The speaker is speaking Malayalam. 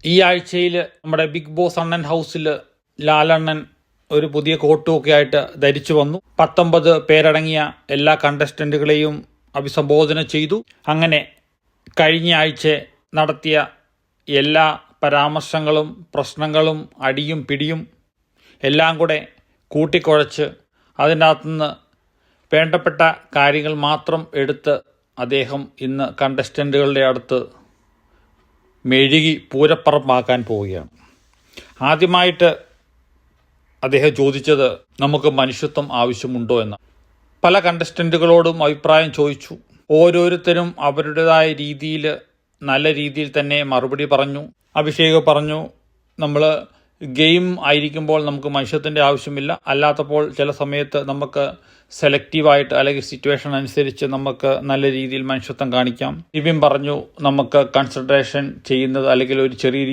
ഈ ആഴ്ചയിൽ നമ്മുടെ ബിഗ് ബോസ് അണ്ണൻ ഹൗസിൽ ലാലണ്ണൻ ഒരു പുതിയ കോട്ടുമൊക്കെ ആയിട്ട് ധരിച്ചു വന്നു. 19 പേരടങ്ങിയ എല്ലാ കണ്ടസ്റ്റൻറ്റുകളെയും അഭിസംബോധന ചെയ്തു. അങ്ങനെ കഴിഞ്ഞ ആഴ്ച നടത്തിയ എല്ലാ പരാമർശങ്ങളും പ്രശ്നങ്ങളും അടിയും പിടിയും എല്ലാം കൂടെ കൂട്ടിക്കുഴച്ച് അതിനകത്തുനിന്ന് വേണ്ടപ്പെട്ട കാര്യങ്ങൾ മാത്രം എടുത്ത് അദ്ദേഹം ഇന്ന് കണ്ടസ്റ്റൻറ്റുകളുടെ അടുത്ത് മെഴുകി പൂരപ്പറമ്പാക്കാൻ പോവുകയാണ്. ആദ്യമായിട്ട് അദ്ദേഹം ചോദിച്ചത് നമുക്ക് മനുഷ്യത്വം ആവശ്യമുണ്ടോ എന്ന്. പല കണ്ടസ്റ്റൻറ്റുകളോടും അഭിപ്രായം ചോദിച്ചു. ഓരോരുത്തരും അവരുടേതായ രീതിയിൽ നല്ല രീതിയിൽ തന്നെ മറുപടി പറഞ്ഞു. അഭിഷേക് പറഞ്ഞു, നമ്മൾ ഗെയിം ആയിരിക്കുമ്പോൾ നമുക്ക് മനുഷ്യത്തിൻ്റെ ആവശ്യമില്ല, അല്ലാത്തപ്പോൾ ചില സമയത്ത് നമുക്ക് സെലക്റ്റീവായിട്ട് അല്ലെങ്കിൽ സിറ്റുവേഷൻ അനുസരിച്ച് നമുക്ക് നല്ല രീതിയിൽ മനുഷ്യത്വം കാണിക്കാം. ദിവ്യം പറഞ്ഞു, നമുക്ക് കൺസിഡറേഷൻ ചെയ്യുന്നത് അല്ലെങ്കിൽ ഒരു ചെറിയ